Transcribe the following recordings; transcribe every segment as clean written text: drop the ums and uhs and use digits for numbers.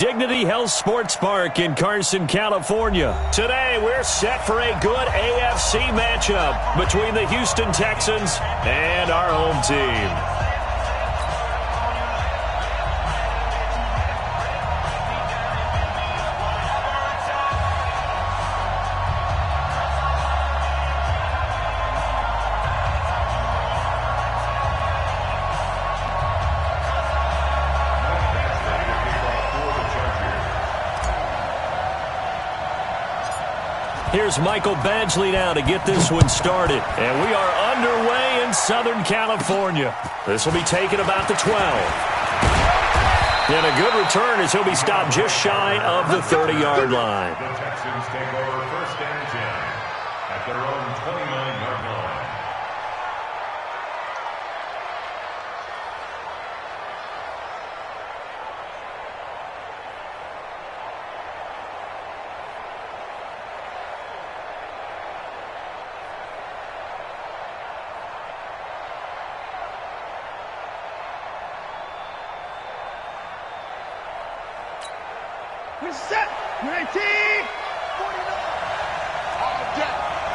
Dignity Health Sports Park in Carson, California. Today, we're set for a good AFC matchup between the Houston Texans and our home team. Here's Michael Badgley now to get this one started. And we are underway in Southern California. This will be taken about the 12. And a good return as he'll be stopped just shy of the 30-yard line. The Texans take over first and 10 at their own 29-yard line. Set, 19, 49.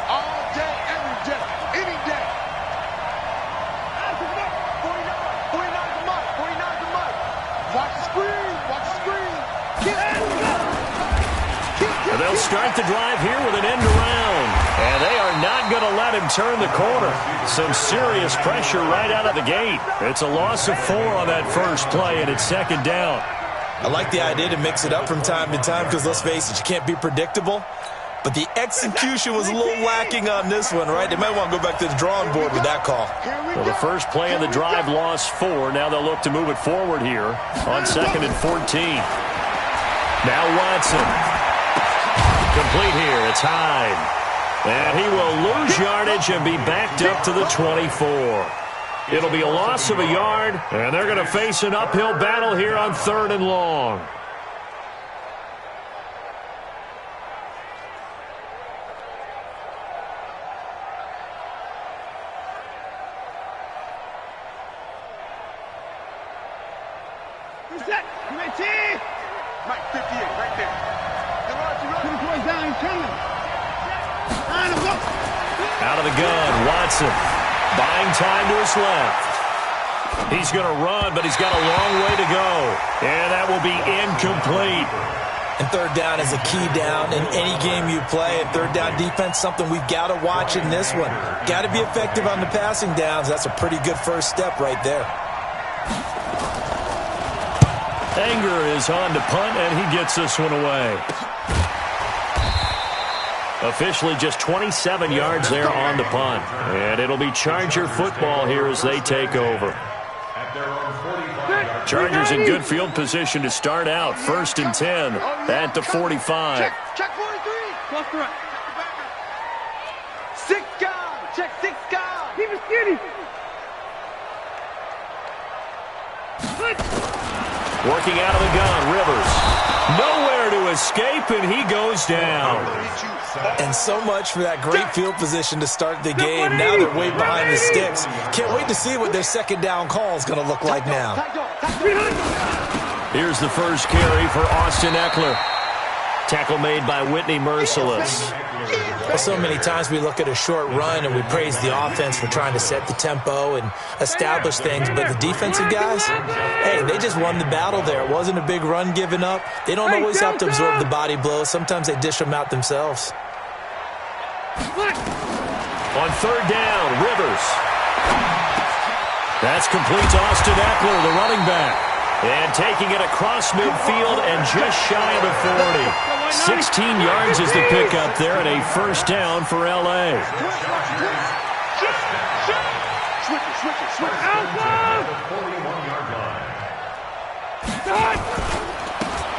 All day, every day, any day. 49, 49's a month, 49's a month. Watch the screen, watch the screen. And they'll start the drive here with an end around. And they are not going to let him turn the corner. Some serious pressure right out of the gate. It's a loss of 4 on that first play, and it's second down. I like the idea to mix it up from time to time because, let's face it, you can't be predictable. But the execution was a little lacking on this one, right? They might want to go back to the drawing board with that call. Well, the first play of the drive lost 4. Now they'll look to move it forward here on 2nd and 14. Now Watson. Complete here. It's Hyde. And he will lose yardage and be backed up to the 24. It'll be a loss of a yard, and they're going to face an uphill battle here on 3rd and long. Set, 19. Mike, 58, right there. Put the boys down, he's coming. Out of the gun, Watson. Buying time to his left. He's going to run, but he's got a long way to go. And that will be incomplete. And 3rd down is a key down in any game you play. And 3rd down defense, something we've got to watch in this one. Got to be effective on the passing downs. That's a pretty good first step right there. Anger is on to punt, and he gets this one away. Officially just 27 yards there on the punt. And it'll be Charger football here as they take over. Chargers in good field position to start out. 1st and 10 at the 45. Check 43. Close to right. 6 guys. Check 6 guys. Keep it skinny. Working out of the gun, Rivers. Nowhere to escape, and he goes down. And so much for that great field position to start the game. Now they're way behind the sticks. Can't wait to see what their 2nd down call is going to look like now. Here's the first carry for Austin Eckler. Tackle made by Whitney Merciless. Well, so many times we look at a short run and we praise the offense for trying to set the tempo and establish things, but the defensive guys, hey, they just won the battle there. It wasn't a big run given up. They don't always have to absorb the body blows. Sometimes they dish them out themselves. On 3rd down, Rivers. That's complete to Austin Eckler, the running back. And taking it across midfield and just shy of the 40. 16 yards is the pickup there and a first down for L.A.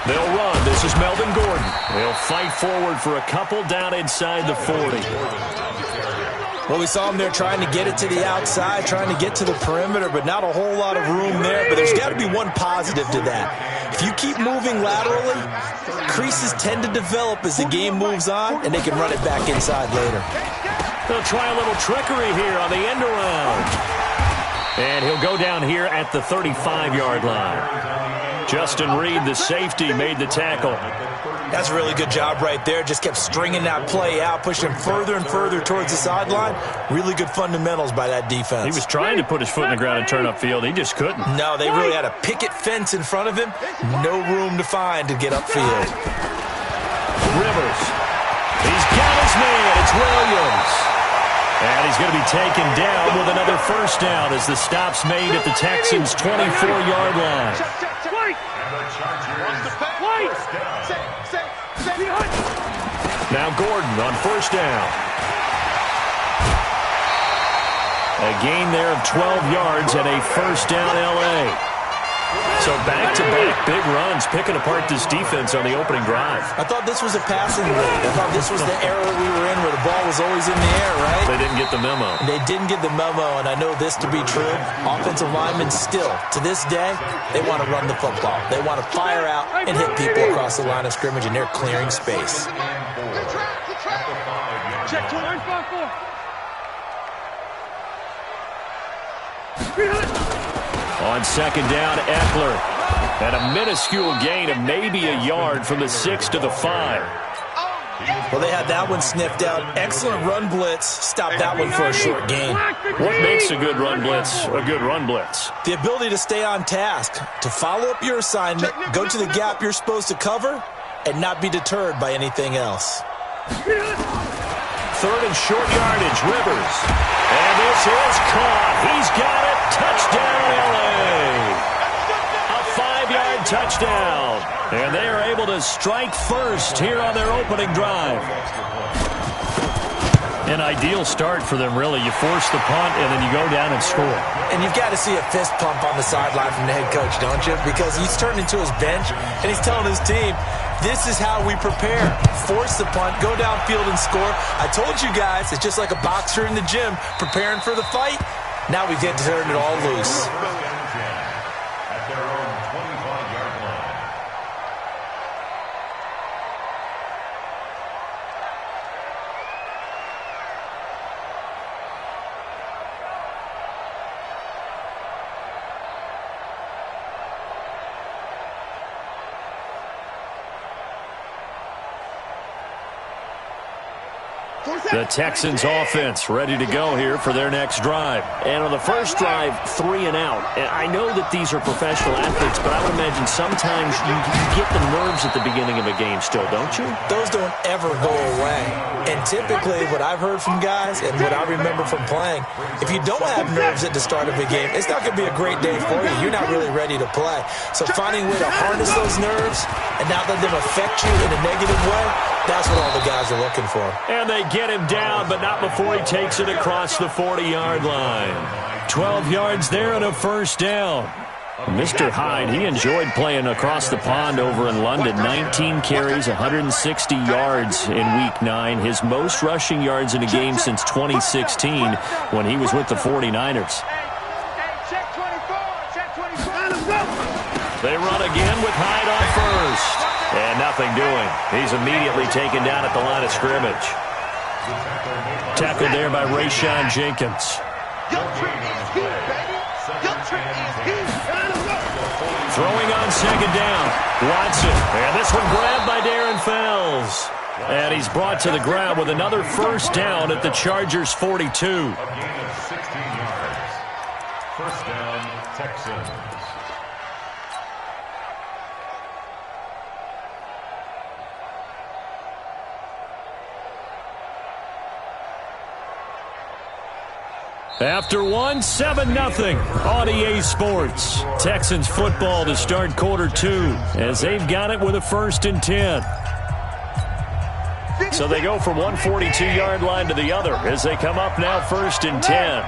They'll run. This is Melvin Gordon. They'll fight forward for a couple down inside the 40. Well, we saw him there trying to get it to the outside, trying to get to the perimeter, but not a whole lot of room there. But there's got to be one positive to that. If you keep moving laterally, creases tend to develop as the game moves on, and they can run it back inside later. They'll try a little trickery here on the end around. And he'll go down here at the 35-yard line. Justin Reed, the safety, made the tackle. That's a really good job right there. Just kept stringing that play out, pushing him further and further towards the sideline. Really good fundamentals by that defense. He was trying to put his foot in the ground and turn upfield. He just couldn't. No, they really had a picket fence in front of him. No room to find to get upfield. Rivers. He's got his man. It's Williams. And he's going to be taken down with another first down as the stop's made at the Texans' 24-yard line. Now Gordon on first down. A gain there of 12 yards and a first down L.A. So back-to-back big runs, picking apart this defense on the opening drive. I thought this was a passing league. I thought this was the era we were in where the ball was always in the air, right? They didn't get the memo. They didn't get the memo, and I know this to be true. Offensive linemen still, to this day, they want to run the football. They want to fire out and hit people across the line of scrimmage, and they're clearing space. Check 2-1-5-4. On second down, Eckler. And a minuscule gain of maybe a yard from the 6 to the 5. Well, they had that one sniffed out. Excellent run blitz. Stopped that one for a short gain. What makes a good run blitz a good run blitz? The ability to stay on task, to follow up your assignment, go to the gap you're supposed to cover, and not be deterred by anything else. Third and short yardage, Rivers. And this is caught. He's got it. Touchdown, L.A. A 5-yard touchdown. And they are able to strike first here on their opening drive. An ideal start for them, really. You force the punt, and then you go down and score. And you've got to see a fist pump on the sideline from the head coach, don't you? Because he's turned into his bench, and he's telling his team, this is how we prepare. Force the punt, go downfield and score. I told you guys, it's just like a boxer in the gym preparing for the fight. Now we get to turn it all loose. At their own 25-yard line. The Texans offense ready to go here for their next drive. And on the first drive, 3 and out. And I know that these are professional athletes, but I would imagine sometimes you get the nerves at the beginning of a game still, don't you? Those don't ever go away. And typically what I've heard from guys and what I remember from playing, if you don't have nerves at the start of a game, it's not going to be a great day for you. You're not really ready to play. So finding a way to harness those nerves and not let them affect you in a negative way, that's what all the guys are looking for. And they get him down, but not before he takes it across the 40-yard line. 12 yards there and a first down. Mr. Hyde, he enjoyed playing across the pond over in London. 19 carries, 160 yards in Week 9. His most rushing yards in a game since 2016 when he was with the 49ers. They run again with Hyde on first. And nothing doing. He's immediately taken down at the line of scrimmage. Tackled there by Rayshawn Jenkins. Throwing on second down. Watson. And this one grabbed by Darren Fells. And he's brought to the ground with another first down at the Chargers' 42. A gain of 16 yards. First down, Texans. After one, 7-0 on EA Sports. Texans football to start quarter 2 as they've got it with a 1st and 10. So they go from one 42-yard line to the other as they come up now 1st and 10.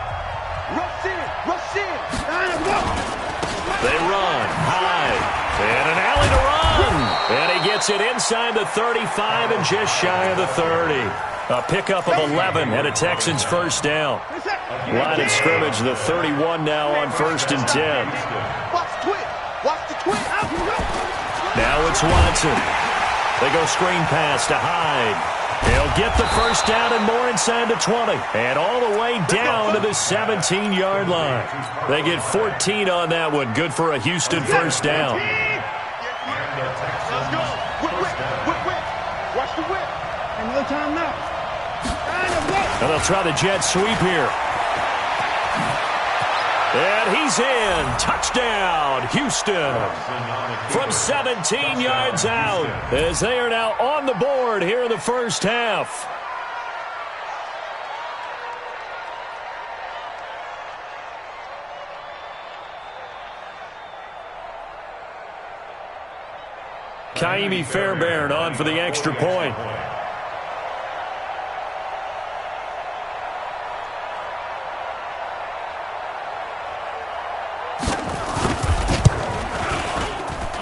They run high and an alley to run. And he gets it inside the 35 and just shy of the 30. A pickup of 11 and a Texans first down. Line of scrimmage, the 31 now on 1st and 10. Now it's Watson. They go screen pass to Hyde. He'll get the first down and more inside the 20. And all the way down to the 17-yard line. They get 14 on that one. Good for a Houston first down. Let's go. Whip. Watch the whip. And no time now. And they'll try the jet sweep here. And he's in. Touchdown, Houston. From 17 yards out, as they are now on the board here in the first half. Kaimi Fairbairn on for the extra point.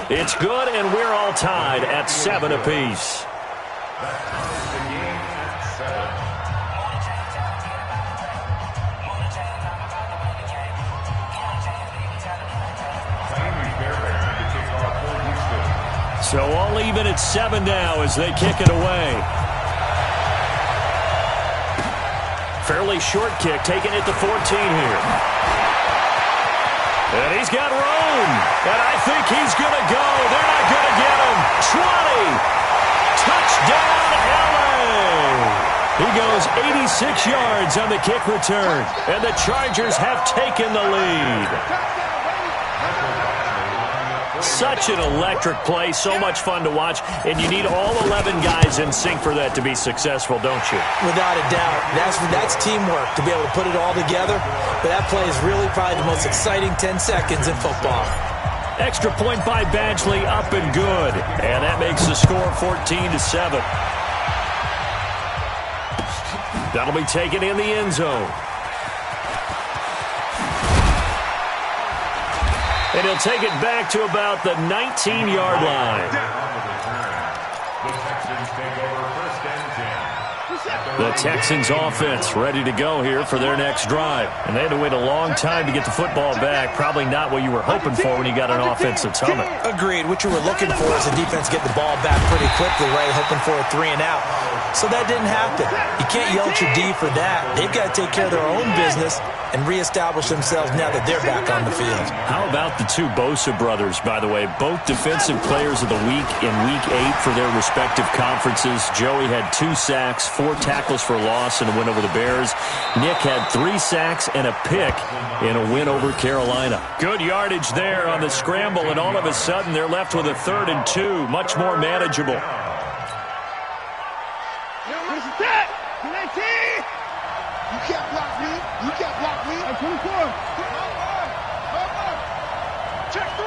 It's good, and we're all tied at 7 apiece. So all even at 7 now as they kick it away. Fairly short kick, taking it to 14 here. And he's got room. And I think he's going to go. They're not going to get him. 20. Touchdown, LA. He goes 86 yards on the kick return. And the Chargers have taken the lead. Such an electric play, so much fun to watch, and you need all 11 guys in sync for that to be successful, don't you? Without a doubt. That's teamwork to be able to put it all together, but that play is really probably the most exciting 10 seconds in football. Extra point by Badgley, up and good, and that makes the score 14-7. That'll be taken in the end zone. And he'll take it back to about the 19-yard line. The Texans offense ready to go here for their next drive. And they had to wait a long time to get the football back. Probably not what you were hoping for when you got an offense that's humming. Agreed. What you were looking for is the defense get the ball back pretty quickly, right? Hoping for a 3 and out. So that didn't happen. You can't yell at your D for that. They've got to take care of their own business and reestablish themselves now that they're back on the field. How about the two Bosa brothers, by the way? Both defensive players of the week in Week 8 for their respective conferences. Joey had 2 sacks, 4 tackles for loss in a win over the Bears. Nick had 3 sacks and a pick in a win over Carolina. Good yardage there on the scramble, and all of a sudden they're left with a 3rd and 2, much more manageable. You can't block me. You can't block me. 24. Check 3.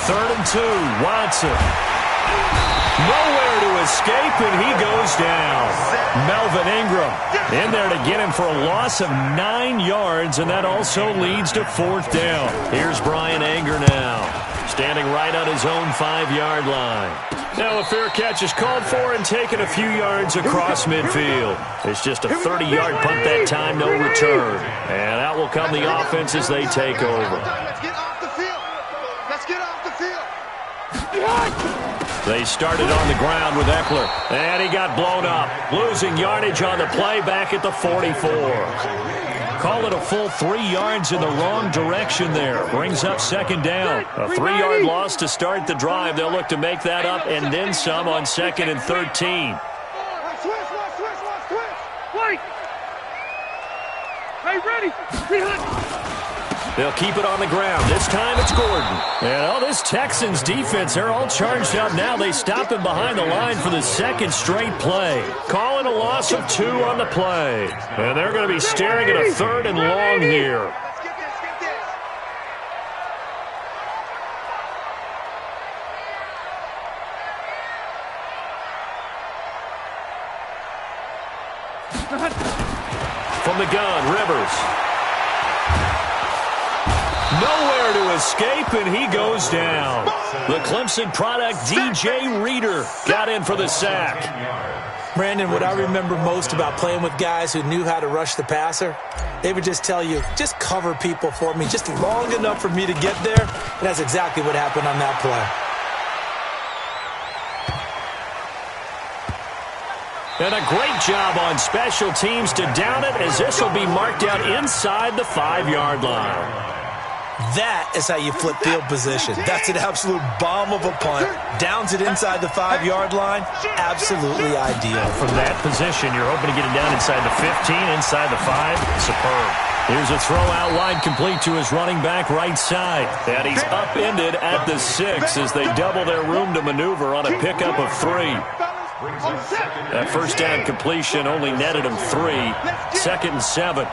3rd and 2, Watson. Nowhere to escape, and he goes down. Melvin Ingram in there to get him for a loss of 9 yards, and that also leads to 4th down. Here's Brian Anger now, standing right on his own 5-yard line. Now a fair catch is called for and taken a few yards across midfield. It's just a 30-yard punt that time, no return. And out will come the offense as they take over. Let's get off the field. Let's get off the field. They started on the ground with Eckler, and he got blown up, losing yardage on the play back at the 44. Call it a full 3 yards in the wrong direction there. Brings up 2nd down. A 3-yard loss to start the drive. They'll look to make that up and then some on 2nd and 13. Wait. Hey, ready. They'll keep it on the ground. This time it's Gordon. And this Texans defense, they're all charged up now. They stop him behind the line for the 2nd straight play. Calling a loss of 2 on the play. And they're going to be staring at a 3rd and long here. Let's get this. From the gun, Rivers. Nowhere to escape, and he goes down. The Clemson product, DJ Reader, got in for the sack. Brandon, what I remember most about playing with guys who knew how to rush the passer, they would just tell you, just cover people for me, just long enough for me to get there. And that's exactly what happened on that play. And a great job on special teams to down it, as this will be marked out inside the 5-yard line. That is how you flip field position. That's an absolute bomb of a punt. Downs it inside the 5-yard line. Absolutely ideal. From that position, you're hoping to get it down inside the 15, inside the 5. Superb. Here's a throw out wide, complete to his running back right side. And he's upended at the 6 as they double their room to maneuver on a pickup of 3. That first down completion only netted him 3. 2nd and 7.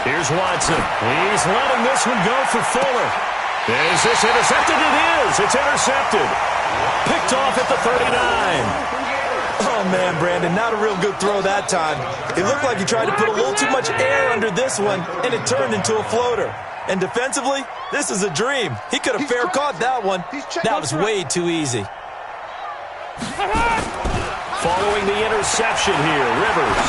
Here's Watson. He's letting this one go for Fuller. Is this intercepted? It is. It's intercepted. Picked off at the 39. Oh, man, Brandon, not a real good throw that time. It looked like he tried to put a little too much air under this one, and it turned into a floater. And defensively, this is a dream. He could have fair caught that one. That was way too easy. Following the interception here, Rivers.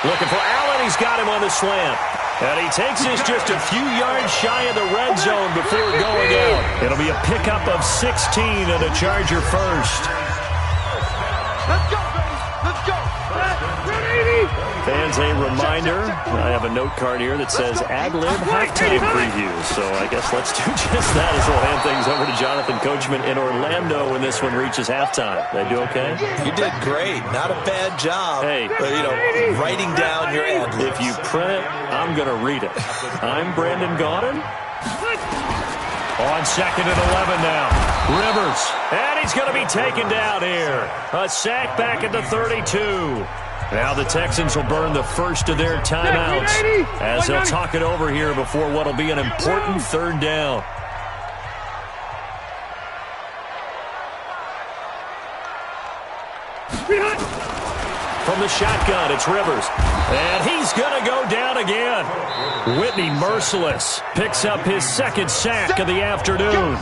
Looking for Allen. He's got him on the slant. And he takes this just a few yards shy of the red zone before going out. It'll be a pickup of 16 and a Charger first. Let's go, baby. Let's go. Fans, a reminder, I have a note card here that says ad-lib halftime preview. So I guess let's do just that as we'll hand things over to Jonathan Coachman in Orlando when this one reaches halftime. Did I do okay? You did great. Not a bad job. Hey. But, writing down your ad-libs. If you print it, I'm going to read it. I'm Brandon Gaudin. On 2nd and 11 now. Rivers. And he's going to be taken down here. A sack back at the 32. Now the Texans will burn the first of their timeouts as they'll talk it over here before what will be an important 3rd down. From the shotgun, it's Rivers. And he's going to go down again. Whitney merciless. Picks up his 2nd sack of the afternoon.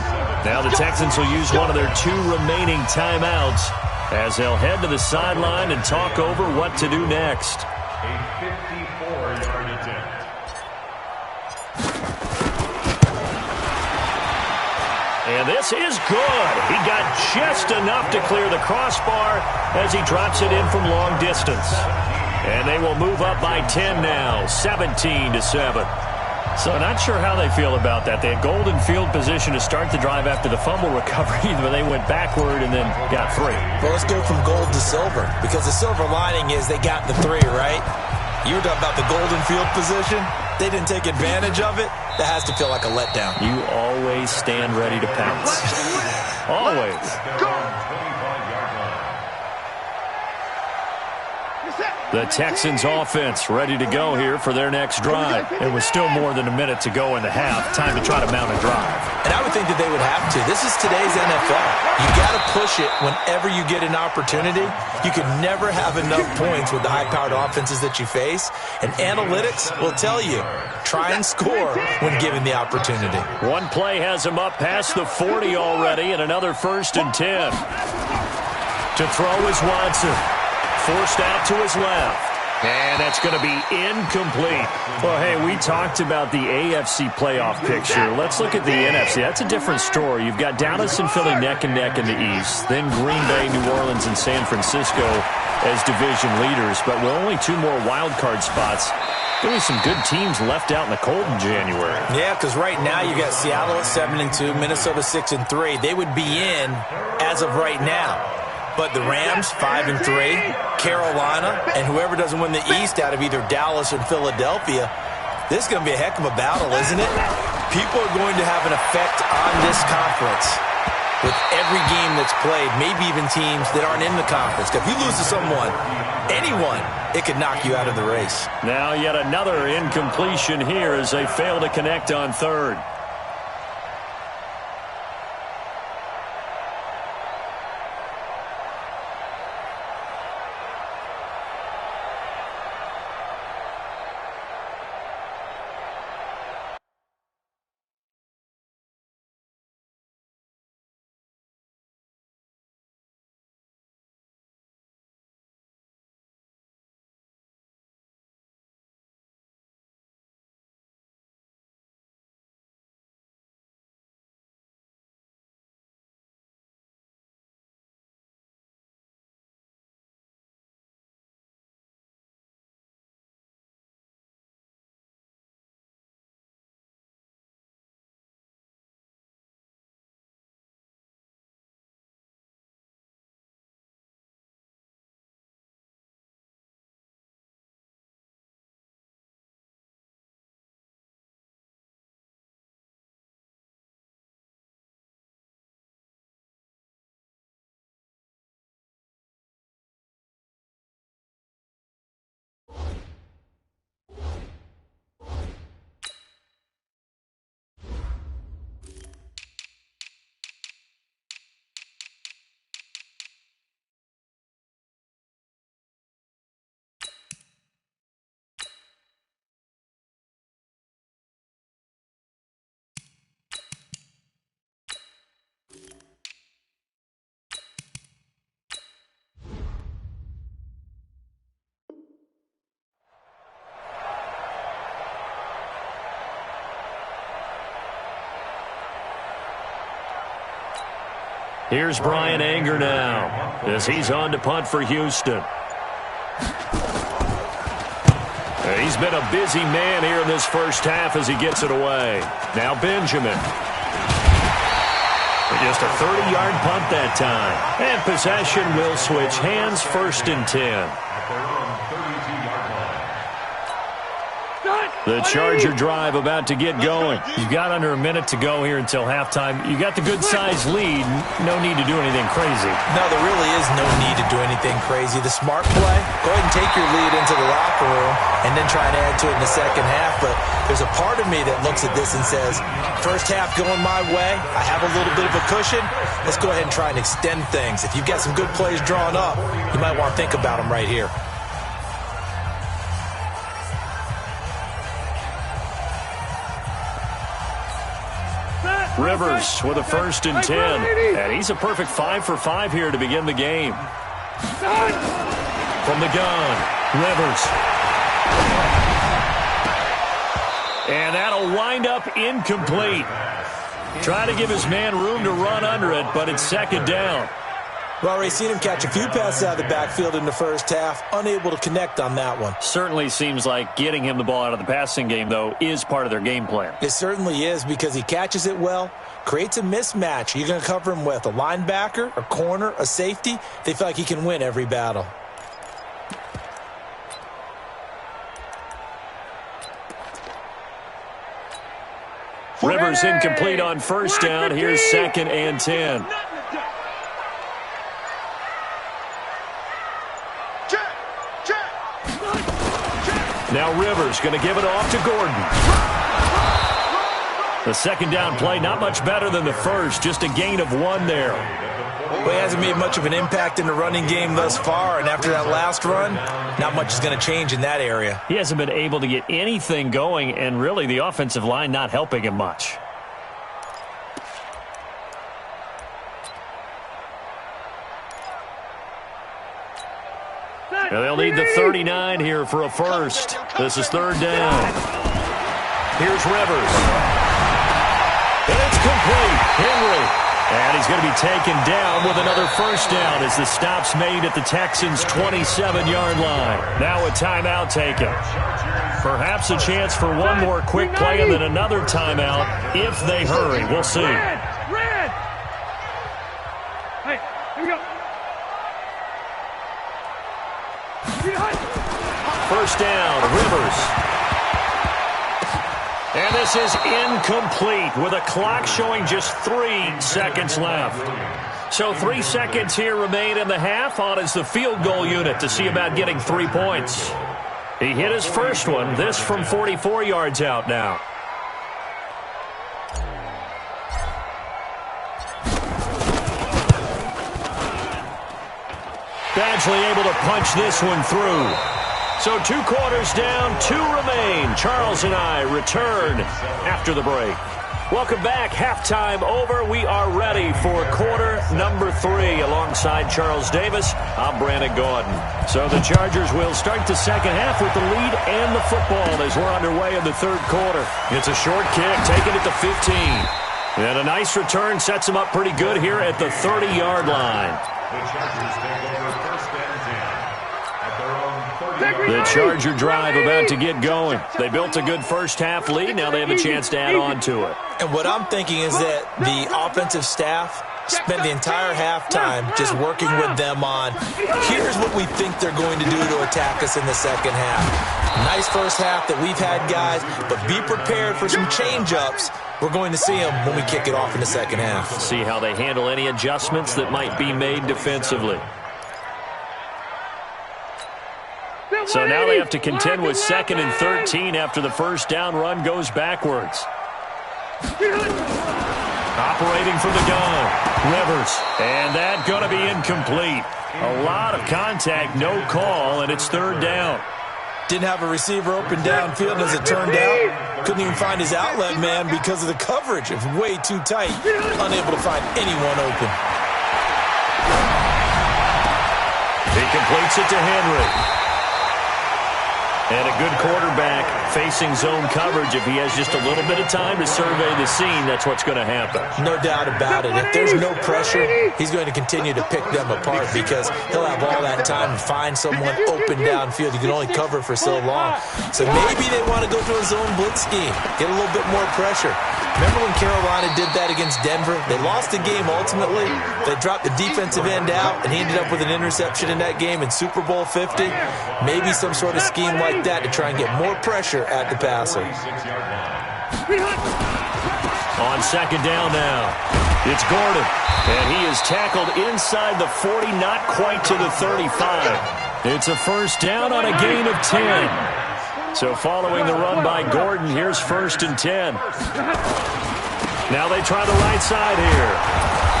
Now the Texans will use one of their 2 remaining timeouts as they'll head to the sideline and talk over what to do next. A 54-yard attempt. And this is good. He got just enough to clear the crossbar as he drops it in from long distance. And they will move up by 10 now, 17-7. So not sure how they feel about that. They had golden field position to start the drive after the fumble recovery, but they went backward and then got 3. Well, let's go from gold to silver, because the silver lining is they got the 3, right? You were talking about the golden field position. They didn't take advantage of it. That has to feel like a letdown. You always stand ready to pounce. Always. The Texans offense ready to go here for their next drive. And with still more than a minute to go in the half, time to try to mount a drive. And I would think that they would have to. This is today's NFL. You got to push it whenever you get an opportunity. You can never have enough points with the high-powered offenses that you face. And analytics will tell you, try and score when given the opportunity. One play has him up past the 40 already, and another 1st and 10. To throw is Watson. Forced out to his left. And that's going to be incomplete. Well, hey, we talked about the AFC playoff picture. Let's look at the NFC. That's a different story. You've got Dallas and Philly neck and neck in the East. Then Green Bay, New Orleans, and San Francisco as division leaders. But with only 2 more wild card spots, there be some good teams left out in the cold in January. Yeah, because right now you got Seattle at 7-2, Minnesota 6-3. They would be in as of right now. But the Rams, 5-3, Carolina, and whoever doesn't win the East out of either Dallas or Philadelphia, this is going to be a heck of a battle, isn't it? People are going to have an effect on this conference with every game that's played, maybe even teams that aren't in the conference. If you lose to someone, anyone, it could knock you out of the race. Now yet another incompletion here as they fail to connect on 3rd. Here's Brian Anger now as he's on to punt for Houston. He's been a busy man here in this first half as he gets it away. Now Benjamin. Just a 30-yard punt that time. And possession will switch hands, 1st and 10. The Charger drive about to get going. You've got under a minute to go here until halftime. You got the good-sized lead. No need to do anything crazy. No, there really is no need to do anything crazy. The smart play, go ahead and take your lead into the locker room and then try and add to it in the second half. But there's a part of me that looks at this and says, first half going my way, I have a little bit of a cushion. Let's go ahead and try and extend things. If you've got some good plays drawn up, you might want to think about them right here. Rivers with a 1st and 10. And he's a perfect 5 for 5 here to begin the game. From the gun, Rivers. And that'll wind up incomplete. Try to give his man room to run under it, but it's 2nd down. Well, already seen him catch a few passes out of the backfield in the first half. Unable to connect on that one. Certainly seems like getting him the ball out of the passing game, though, is part of their game plan. It certainly is because he catches it well, creates a mismatch. You're going to cover him with a linebacker, a corner, a safety. They feel like he can win every battle. Rivers incomplete on 1st down. Here's 2nd and 10. Now Rivers going to give it off to Gordon. The 2nd down play, not much better than the first, just a gain of 1 there. Well, he hasn't made much of an impact in the running game thus far, and after that last run, not much is going to change in that area. He hasn't been able to get anything going, and really the offensive line not helping him much. Now they'll need the 39 here for a first. This is 3rd down. Here's Rivers. And it's complete. Henry. And he's going to be taken down with another 1st down as the stop's made at the Texans' 27-yard line. Now a timeout taken. Perhaps a chance for one more quick play and then another timeout if they hurry. We'll see. Red! Hey, here we go. 1st down, Rivers. And this is incomplete with a clock showing just 3 seconds left. So 3 seconds here remain in the half. On is the field goal unit to see about getting 3 points. He hit his first one. This from 44 yards out now. Badgley able to punch this one through. So 2 quarters down, 2 remain. Charles and I return after the break. Welcome back. Halftime over. We are ready for quarter number 3. Alongside Charles Davis, I'm Brandon Gordon. So the Chargers will start the second half with the lead and the football as we're underway in the 3rd quarter. It's a short kick, taken at the 15. And a nice return sets him up pretty good here at the 30-yard line. The Chargers take over 1st and 10 at their own 30. The Charger drive about to get going. They built a good first half lead. Now they have a chance to add on to it. And what I'm thinking is that the offensive staff spent the entire halftime just working with them on, here's what we think they're going to do to attack us in the second half. Nice first half that we've had, guys, but be prepared for some change-ups. We're going to see them when we kick it off in the second half. See how they handle any adjustments that might be made defensively. So now they have to contend with 2nd and 13 after the first down run goes backwards. Operating from the gun, Rivers. And that going to be incomplete. A lot of contact, no call, and it's 3rd down. Didn't have a receiver open downfield, as it turned out. Couldn't even find his outlet man because of the coverage. It was way too tight. Unable to find anyone open. He completes it to Henry. And a good quarterback facing zone coverage. If he has just a little bit of time to survey the scene, that's what's going to happen. No doubt about it. If there's no pressure, he's going to continue to pick them apart because he'll have all that time to find someone open downfield. You can only cover for so long. So maybe they want to go to a zone blitz scheme, get a little bit more pressure. Remember when Carolina did that against Denver? They lost the game ultimately. They dropped the defensive end out, and he ended up with an interception in that game in Super Bowl 50. Maybe some sort of scheme like that to try and get more pressure at the passer. On second down now, it's Gordon. And he is tackled inside the 40, not quite to the 35. It's a first down on a gain of 10. So following the run by Gordon, here's first and 10. Now they try the right side here.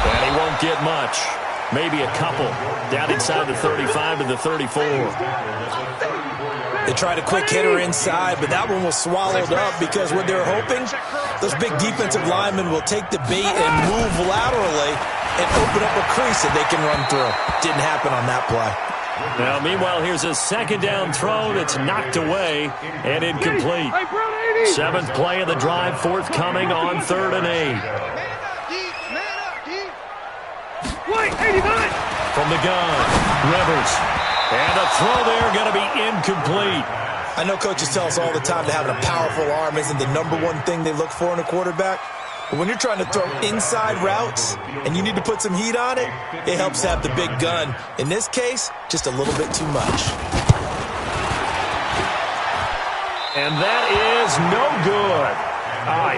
And he won't get much. Maybe a couple. Down inside the 35 to the 34. They tried a quick hitter inside, but that one was swallowed up because what they're hoping, those big defensive linemen will take the bait and move laterally and open up a crease that they can run through. Didn't happen on that play. Now, meanwhile, here's a second down throw that's knocked away and incomplete. Seventh play of the drive, forthcoming on 3rd and 8. From the gun, Rivers. And a throw there going to be incomplete. I know coaches tell us all the time that having a powerful arm isn't the #1 thing they look for in a quarterback. But when you're trying to throw inside routes and you need to put some heat on it, it helps to have the big gun. In this case, just a little bit too much. And that is no good.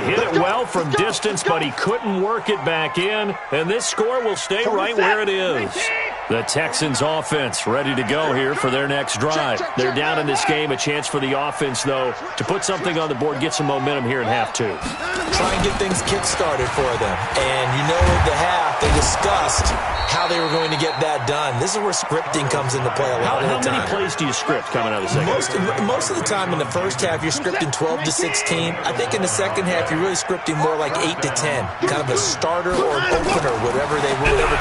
Hit it well from distance, but he couldn't work it back in. And this score will stay right where it is. The Texans offense ready to go here for their next drive. They're down in this game. A chance for the offense, though, to put something on the board, get some momentum here in half 2. Try and get things kick-started for them. And you know at the half, they discussed how they were going to get that done. This is where scripting comes into play a lot of the time. How many plays do you script coming out of the second? Most of the time in the first half, you're scripting 12 to 16. I think in the second half, you're really scripting more like 8 to 10. Kind of a starter or an opener, whatever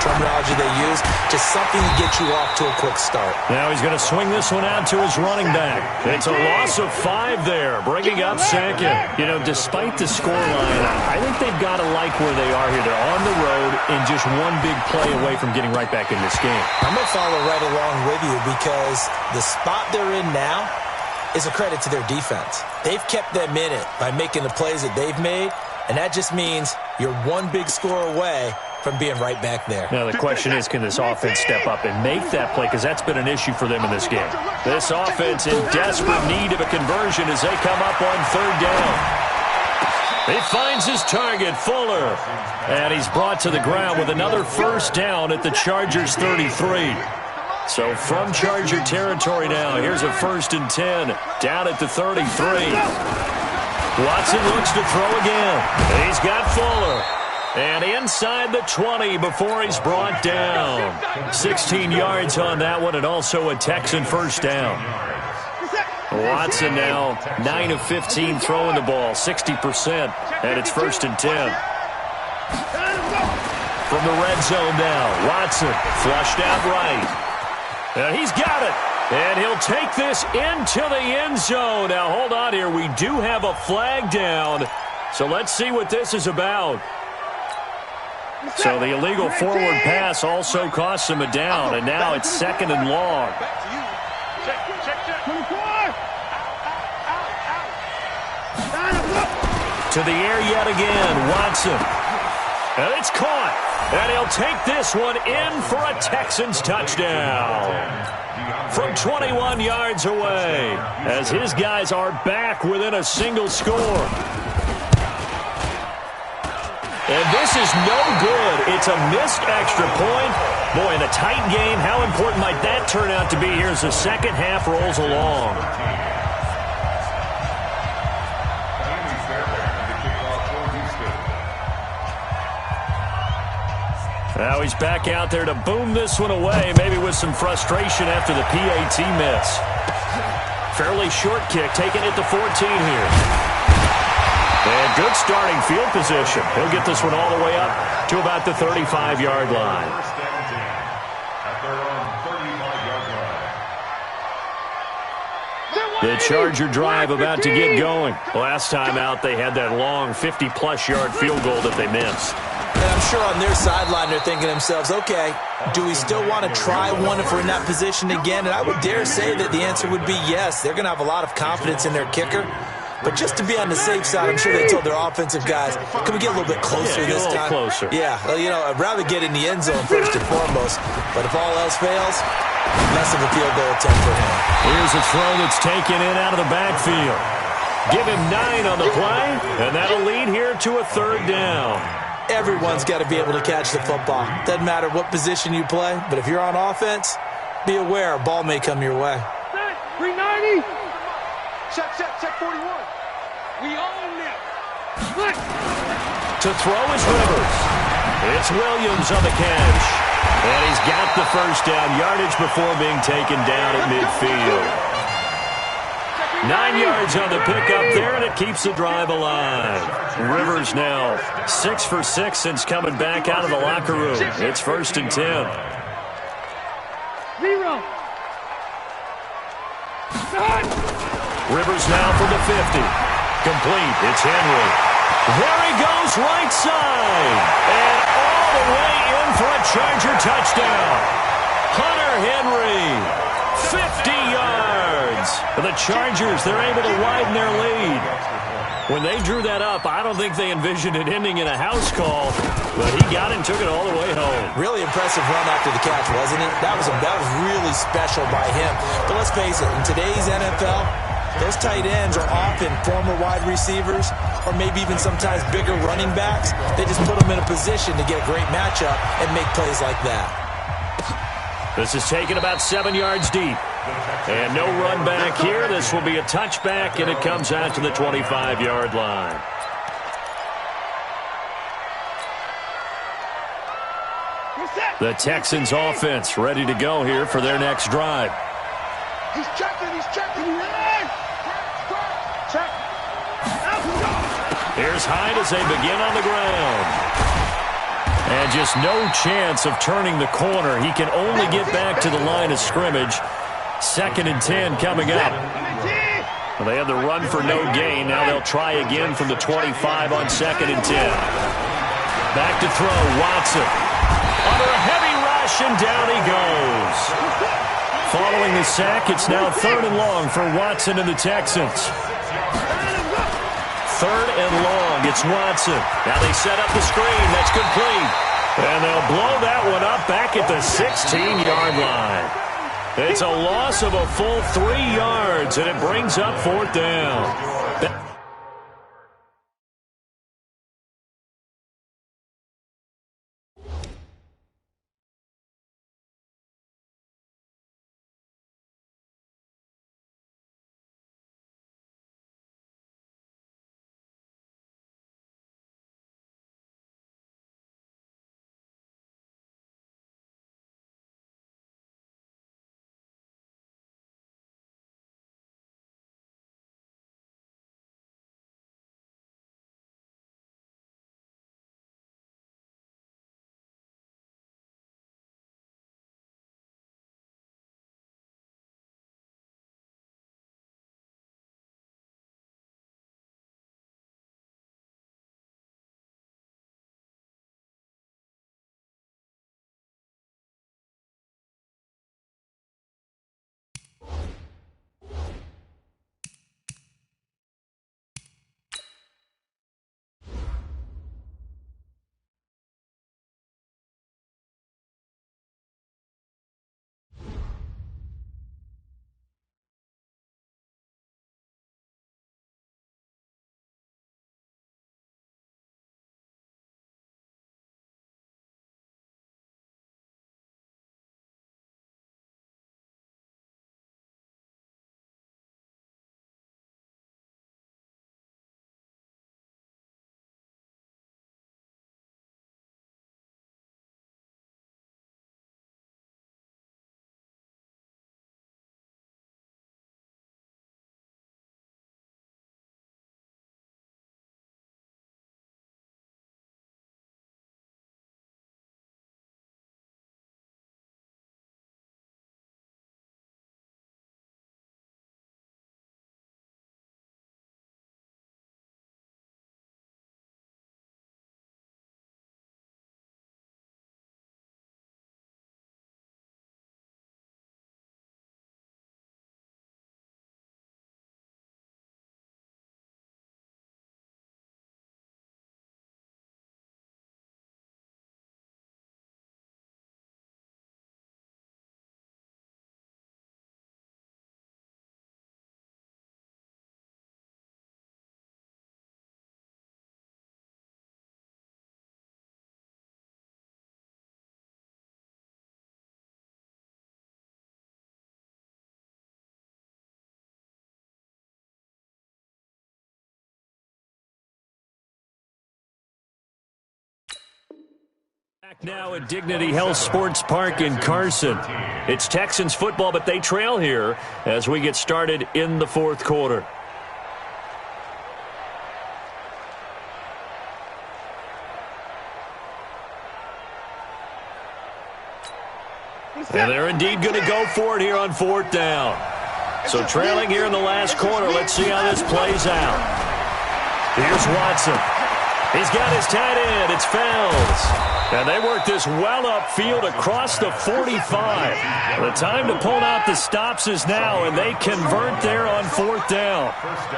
terminology they use. Just something to get you off to a quick start. Now he's going to swing this one out to his running back. It's a loss of 5 there, bringing up second. You know, despite the scoreline, I think they've got to like where they are here. They're on the road and just one big play away from getting right back in this game. I'm going to follow right along with you because the spot they're in now is a credit to their defense. They've kept them in it by making the plays that they've made, and that just means you're one big score away from being right back there. Now the question is, can this offense step up and make that play? Because that's been an issue for them in this game. This offense in desperate need of a conversion as they come up on 3rd down. He finds his target, Fuller. And he's brought to the ground with another first down at the Chargers' 33. So from Charger territory now, here's a 1st and 10 down at the 33. Watson looks to throw again. He's got Fuller. And inside the 20 before he's brought down. 16 yards on that one, and also a Texan first down. Watson now 9 of 15 throwing the ball, 60%, and it's 1st and 10. From the red zone now, Watson flushed out right. And he's got it. And he'll take this into the end zone. Now, hold on here. We do have a flag down. So let's see what this is about. So the illegal forward pass also costs him a down. And now it's 2nd and long. To the air yet again, Watson. And it's caught. And he'll take this one in for a Texans touchdown. From 21 yards away, as his guys are back within a single score. And this is no good. It's a missed extra point. Boy, in a tight game, how important might that turn out to be here as the second half rolls along? Now he's back out there to boom this one away, maybe with some frustration after the PAT miss. Fairly short kick, taking it to 14 here. And good starting field position. He'll get this one all the way up to about the 35-yard line. First down and 10 at their own 35-yard line. The Charger drive about to get going. Last time out, they had that long 50-plus yard field goal that they missed. And I'm sure on their sideline they're thinking to themselves, okay, do we still want to try one if we're in that position again? And I would dare say that the answer would be yes. They're going to have a lot of confidence in their kicker. But just to be on the safe side, I'm sure they told their offensive guys, can we get a little bit closer this time? Closer. Yeah, well, I'd rather get in the end zone first and foremost. But if all else fails, less of a field goal attempt for him. Here's a throw that's taken in out of the backfield. Give him 9 on the play, and that'll lead here to a 3rd down. Everyone's got to be able to catch the football. Doesn't matter what position you play, but if you're on offense, be aware a ball may come your way. 390. Check 41. We own them. Look. To throw is Rivers. It's Williams on the catch. And he's got the first down yardage before being taken down at midfield. 9 yards on the pickup there, and it keeps the drive alive. Rivers now 6 for 6 since coming back out of the locker room. It's 1st and 10. 0. Rivers now from the 50. Complete. It's Henry. There he goes, right side. And all the way in for a Charger touchdown. Hunter Henry. 50 yards. The Chargers, they're able to widen their lead. When they drew that up, I don't think they envisioned it ending in a house call, but he got it and took it all the way home. Really impressive run after the catch, wasn't it? That was really special by him. But let's face it, in today's NFL, those tight ends are often former wide receivers or maybe even sometimes bigger running backs. They just put them in a position to get a great matchup and make plays like that. This is taken about 7 yards deep. And no run back here. This will be a touchback, and it comes out to the 25-yard line. The Texans offense ready to go here for their next drive. He's checking. Check. Here's Hyde as they begin on the ground. And just no chance of turning the corner. He can only get back to the line of scrimmage. 2nd and 10 coming up. Well, they had the run for no gain. Now they'll try again from the 25 on 2nd and 10. Back to throw, Watson. Under a heavy rush, and down he goes. Following the sack, it's now 3rd and long for Watson and the Texans. 3rd and long, it's Watson. Now they set up the screen. That's complete. And they'll blow that one up back at the 16-yard line. It's a loss of a full 3 yards, and it brings up 4th down. Now at Dignity Health Sports Park in Carson. It's Texans football, but they trail here as we get started in the fourth quarter. And they're indeed going to go for it here on fourth down. So trailing here in the last quarter. Let's see how this plays out. Here's Watson. He's got his tight end. It's Fells. And they work this well upfield across the 45. The time to pull out the stops is now, and they convert there on fourth down.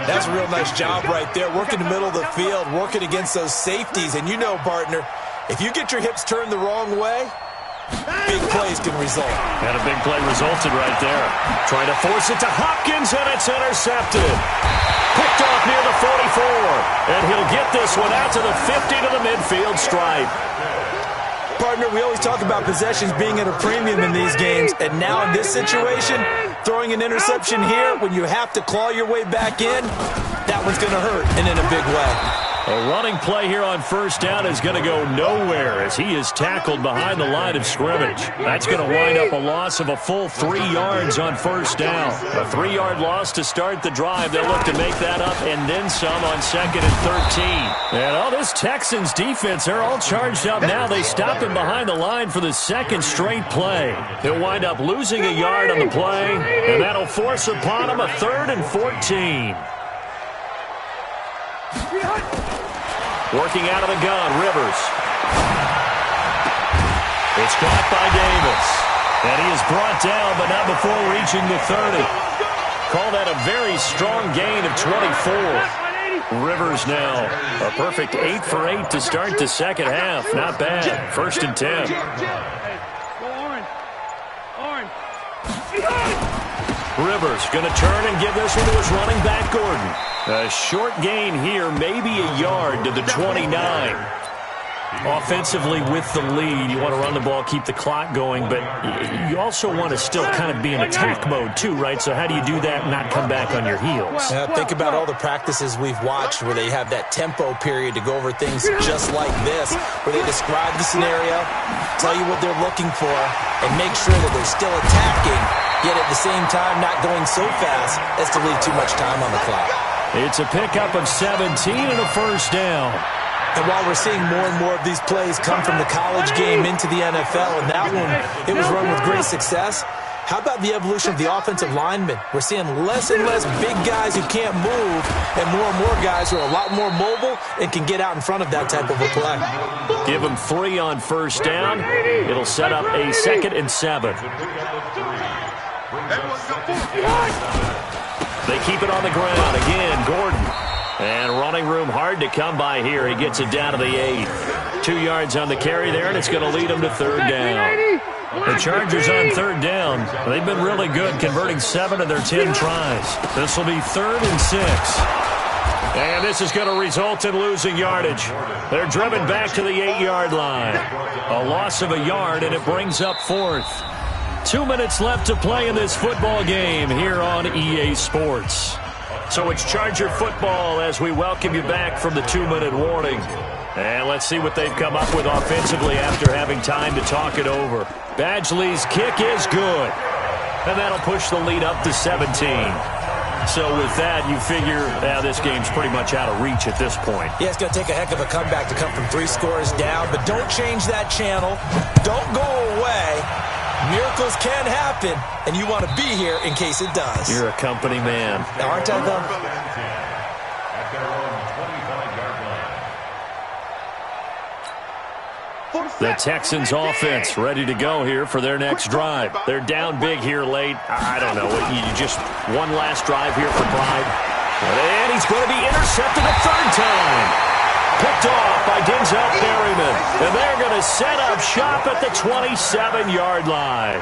That's a real nice job right there, working the middle of the field, working against those safeties. And you know, partner, if you get your hips turned the wrong way, big plays can result. And a big play resulted right there. Trying to force it to Hopkins, and it's intercepted. Picked off near the 44. And he'll get this one out to the 50 to the midfield stripe. Partner, we always talk about possessions being at a premium in these games, and now in this situation, throwing an interception here when you have to claw your way back in, that one's going to hurt, and in a big way. A running play here on first down is going to go nowhere as he is tackled behind the line of scrimmage. That's going to wind up a loss of a full 3 yards on first down. A 3-yard loss to start the drive. They'll look to make that up and then some on second and 13. And all this Texans defense, they're all charged up now. They stop him behind the line for the second straight play. He'll wind up losing a yard on the play, and that'll force upon him a 3rd and 14. Working out of the gun, Rivers. It's caught by Davis. And he is brought down, but not before reaching the 30. Call that a very strong gain of 24. Rivers now a perfect 8 for 8 to start the second half. Not bad. 1st and 10. Rivers going to turn and give this one to his running back, Gordon. A short gain here, maybe a yard to the 29. Offensively with the lead, you want to run the ball, keep the clock going, but you also want to still kind of be in attack mode too, right? So how do you do that and not come back on your heels? Think about all the practices we've watched where they have that tempo period to go over things just like this, where they describe the scenario, tell you what they're looking for, and make sure that they're still attacking, yet at the same time not going so fast as to leave too much time on the clock. It's a pickup of 17 and a first down. And while we're seeing more and more of these plays come from the college game into the NFL, and that one, it was run with great success, how about the evolution of the offensive linemen? We're seeing less and less big guys who can't move and more guys who are a lot more mobile and can get out in front of that type of a play. Give them 3 on first down. It'll set up a 2nd and 7. They keep it on the ground. Again, Gordon. And running room hard to come by here. He gets it down to the 8. 2 yards on the carry there, and it's going to lead him to 3rd down. The Chargers on 3rd down. They've been really good, converting 7 of their 10 tries. This will be 3rd and 6. And this is going to result in losing yardage. They're driven back to the 8-yard line. A loss of a yard, and it brings up 4th. 2 minutes left to play in this football game here on EA Sports. So it's Charger football as we welcome you back from the 2-minute warning. And let's see what they've come up with offensively after having time to talk it over. Badgley's kick is good. And that'll push the lead up to 17. So with that, you figure this game's pretty much out of reach at this point. Yeah, it's going to take a heck of a comeback to come from 3 scores down. But don't change that channel. Don't go away. Miracles can happen, and you want to be here in case it does. You're a company man. Aren't I, though? At their own 25-yard line. The Texans offense ready to go here for their next drive. They're down big here late. I don't know. You just one last drive here for pride. And he's going to be intercepted a 3rd time. Picked off by Denzel Perryman. And they're going to set up shop at the 27-yard line.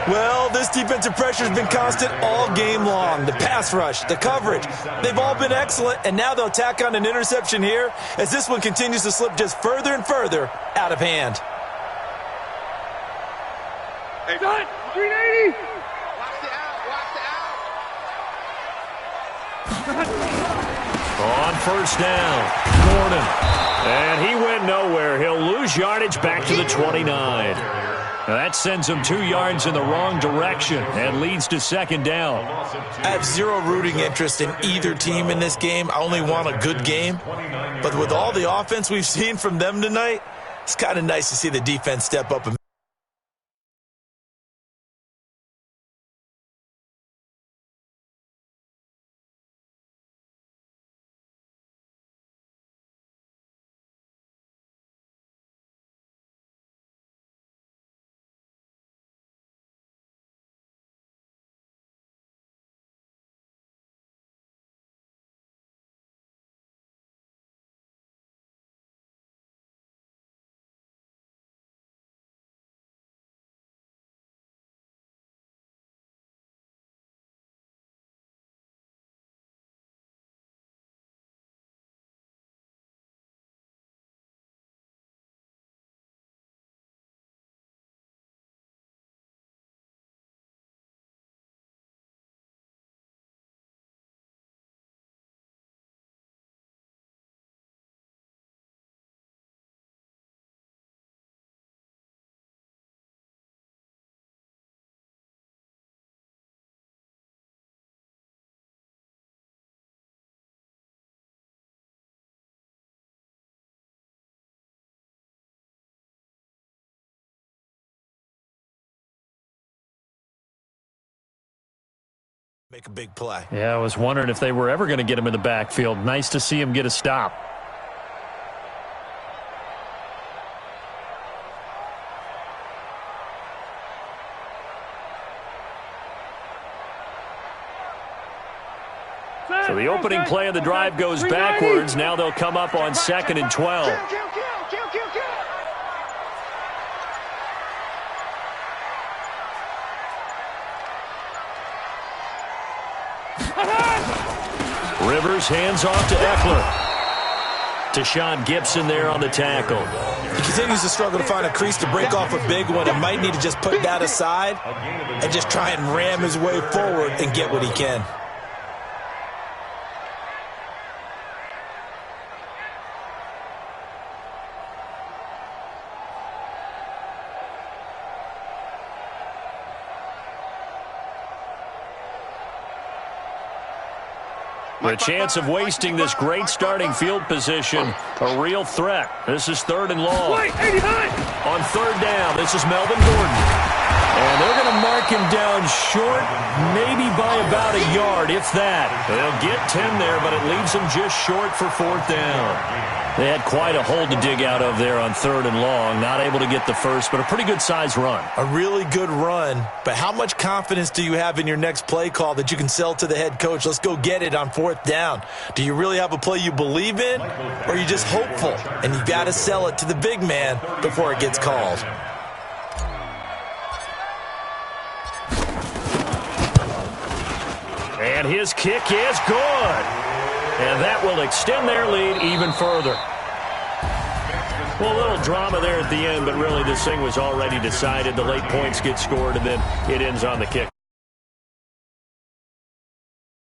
Well, this defensive pressure has been constant all game long. The pass rush, the coverage, they've all been excellent, and now they'll tack on an interception here as this one continues to slip just further and further out of hand. Hey, 380! On first down, Gordon. And he went nowhere. He'll lose yardage back to the 29. Now that sends him 2 yards in the wrong direction and leads to second down. I have zero rooting interest in either team in this game. I only want a good game. But with all the offense we've seen from them tonight, it's kind of nice to see the defense step up and make a big play. Yeah, I was wondering if they were ever going to get him in the backfield. Nice to see him get a stop. So the opening play of the drive goes backwards. Now they'll come up on 2nd and 12. Rivers hands off to Eckler. Tashawn Gibson there on the tackle. He continues to struggle to find a crease to break off a big one. He might need to just put that aside and just try and ram his way forward and get what he can. The chance of wasting this great starting field position, a real threat. This is 3rd and long. On 3rd down, this is Melvin Gordon. And they're going to mark him down short, maybe by about a yard, if that. They'll get 10 there, but it leaves them just short for 4th down. They had quite a hole to dig out of there on 3rd and long. Not able to get the first, but a pretty good-sized run. A really good run, but how much confidence do you have in your next play call that you can sell to the head coach? Let's go get it on 4th down. Do you really have a play you believe in, or are you just hopeful? And you've got to sell it to the big man before it gets called. And his kick is good. And that will extend their lead even further. Well, a little drama there at the end, but really this thing was already decided. The late points get scored, and then it ends on the kick.